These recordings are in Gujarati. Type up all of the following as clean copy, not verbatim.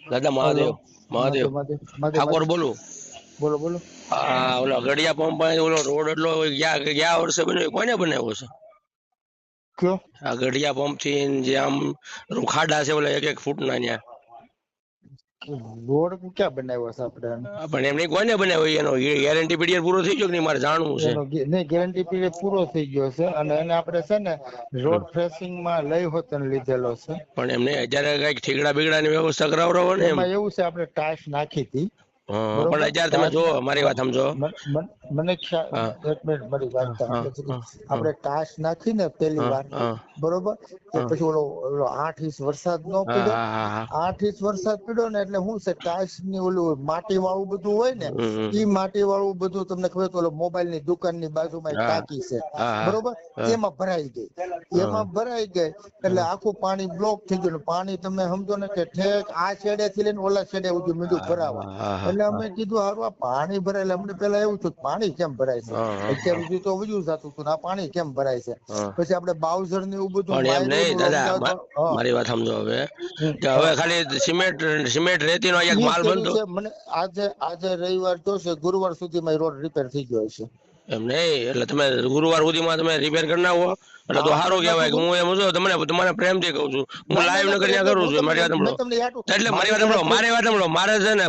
દાદા હલો. મહાદેવ. મહાદેવ મહાદેવ મહાદેવ મહાદેવ ઠાકોર મહાદેવ. બોલું. બોલો બોલો. હા, ઓલો ગઢિયા પંપ પાસે ઓલો રોડ એટલો ગયા ગયા વર્ષે બન્યો, કોને બનાવ્યો છે? કયો? આ ગઢિયા પંપ થી જે આમ ખાડા છે ઓલા 1-1 ફૂટના ન્યા. રોડ ક્યાં બનાવ્યો છે આપણે? પણ એમ નહીં, કોને બનાવ્યો? એનો ગેરંટી પીરિયડ પૂરો થઈ ગયો કે નહીં? મારે જાણવું છે. એનો નહીં, ગેરંટી પીરિયડ પૂરો થઈ ગયો છે અને એને આપણે છે ને રોડ ફ્રેશિંગ માં લઈ હોત લીધેલો છે. પણ એમને અત્યારે કઈક ઠીકડા બીગડા ની વ્યવસ્થા કરાવરાવો ને એમ. એમાં એવું છે આપણે ટાઈસ નાખી હતી. હા, પણ બરોબર. અત્યારે તમે જો મારી વાત સમજો. મને હા એક મિનિટ મારી વાત હા સાંભળો. હા આપણે ટાઈસ નાખી ને પેલી હા વાર, હા બરોબર, તે હા પછી ઓલો 8 ઇંચ વરસાદ ન હા પડ્યો. હા હા. 8 ઇંચ વરસાદ પડ્યો ને એટલે શું છે, ટાઈસ ની ઓલું માટી વાળું બધું હોય ને, ઈ હમ. માટી વાળું બધું તમને ખબર તો મોબાઈલ ની દુકાન ની બાજુમાં એક હા ટાંકી છે, હા બરોબર, હા એમાં ભરાઈ ગઈ. હા એમાં ભરાઈ ગઈ એટલે આખું પાણી બ્લોક થઈ ગયું. પાણી તમે સમજો ને કે ઠેક આ છેડે થી લઈને ઓલા છેડે સુધી મીંડું ભરાવા. હા એટલે અમે કીધું હારું આ પાણી ભરાય. એટલે અમને પેલા એવું થયું પાણી કેમ ભરાય છે, અત્યાર સુધી તો વયું જતું હતું, આ પાણી કેમ ભરાય છે. હા. પછી આપણે બાઉઝર ને એવું બધું પણ એમ માર્યું ને નહીં ઓલું દાદા, અમદાવાદ. હા. મારી વાત સમજો હવે. કે હવે હા. ખાલી સિમેન્ટ રેતી નો એક ઈ માલ કર્યું બનતો. છે. મને આજે આજે રવિવાર જોશે, ગુરુવાર સુધીમાં રોડ રિપેર થઈ ગયો છે. એમ નહીં, એટલે તમે ગુરુવાર સુધીમાં તમે રિપેર કરી નાખો એટલે તો હા સારું કરી કહેવાય. નાખું કે છું. હું એમ છું તમને તમારે પ્રેમથી કહું છું, હું ના ના લાઈવ ના નગર ત્યાં એટલે કરું હું છું. મારી વાત સાંભળો. મેં તમને યાદ એટલે મારી મારી વાત એને સાંભળો, મારી વાત સાંભળો. મારે છે ને,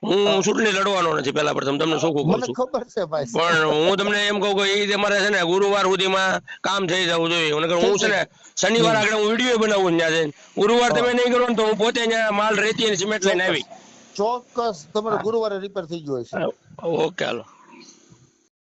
હું ચૂંટણી લડવાનો નથી. પેલા પ્રથમ તમને ચોખ્ખું કહું મને છું. ખબર છે ભાઈ. પણ હું તમને એમ કહું કે એ તમારે છે ને ગુરુવાર સુધીમાં કામ થઈ જવું જોઈએ. થઈ હું છે ને જશે. શનિવાર આગળ હું વિડીયો બનાવું ત્યાં જઈને. ગુરુવાર હા તમે નહીં કરો ને તો હું પોતે ત્યાં માલ રેતી અને સિમેન્ટ લઈને ચોક્કસ આવી. ચોક્કસ તમારો હા, ગુરુવારે રિપેર થઈ ગયો છે. ઓકે, હાલો.